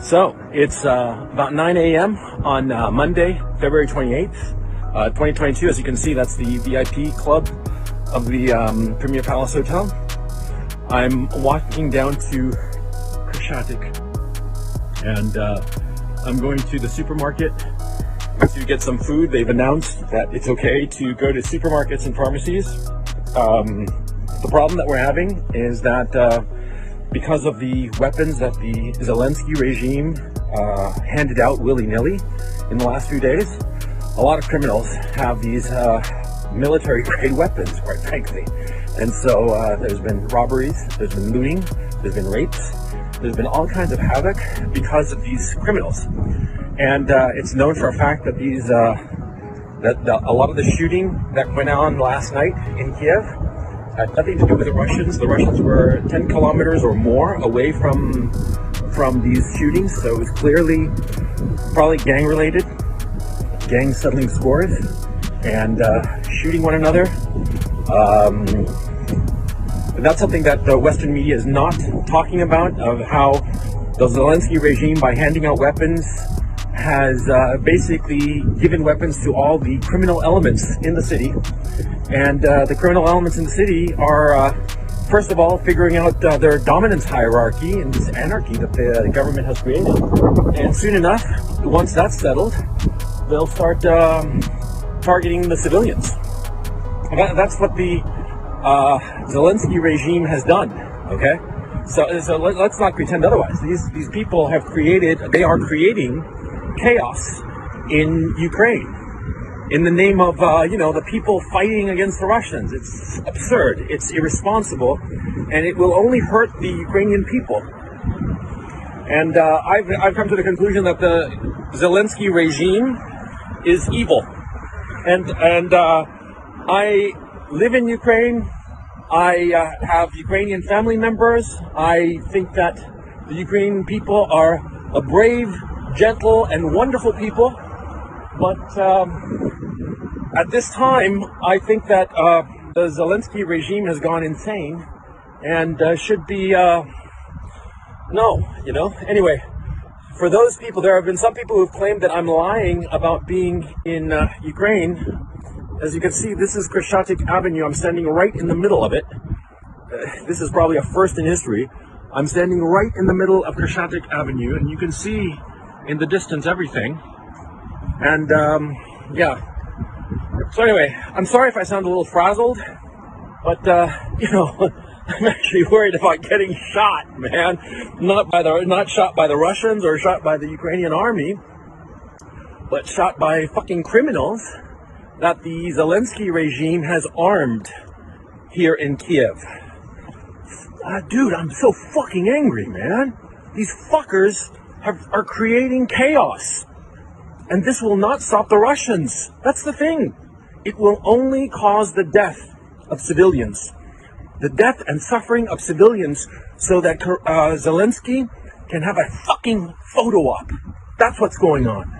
So it's about 9 a.m. on Monday, February 28th, 2022. As you can see, that's the VIP club of the Premier Palace Hotel. I'm walking down to Krashatik, and I'm going to the supermarket to get some food. They've announced that it's okay to go to supermarkets and pharmacies. The problem that we're having is that because of the weapons that the Zelensky regime handed out willy-nilly in the last few days, a lot of criminals have these military-grade weapons, quite frankly. And so there's been robberies, there's been looting, there's been rapes, there's been all kinds of havoc because of these criminals. And it's known for a fact that these a lot of the shooting that went on last night in Kiev had nothing to do with the Russians. The Russians were 10 kilometers or more away from these shootings, so it was clearly probably gang-related, gang settling scores, and shooting one another. That's something that the Western media is not talking about, of how the Zelensky regime, by handing out weapons, has basically given weapons to all the criminal elements in the city. And the criminal elements in the city are, first of all, figuring out their dominance hierarchy and this anarchy that the government has created. And soon enough, once that's settled, they'll start targeting the civilians. That's what the Zelensky regime has done, okay? So let's not pretend otherwise. These people have they are creating chaos in Ukraine in the name of, the people fighting against the Russians. It's absurd, it's irresponsible, and it will only hurt the Ukrainian people. And I've come to the conclusion that the Zelensky regime is evil. And I live in Ukraine. I have Ukrainian family members. I think that the Ukrainian people are a brave, gentle, and wonderful people. But at this time, I think that the Zelensky regime has gone insane and should be, Anyway, for those people, there have been some people who've claimed that I'm lying about being in Ukraine. As you can see, this is Krashatik Avenue. I'm standing right in the middle of it. This is probably a first in history. I'm standing right in the middle of Krashatik Avenue, and you can see in the distance everything. And so anyway, I'm sorry if I sound a little frazzled, but I'm actually worried about getting shot, man. Not shot by the Russians or shot by the Ukrainian army, but shot by fucking criminals that the Zelensky regime has armed here in Kiev. Dude, I'm so fucking angry, man. These fuckers are creating chaos. And this will not stop the Russians. That's the thing. It will only cause the death of civilians. The death and suffering of civilians, so that Zelensky can have a fucking photo op. That's what's going on.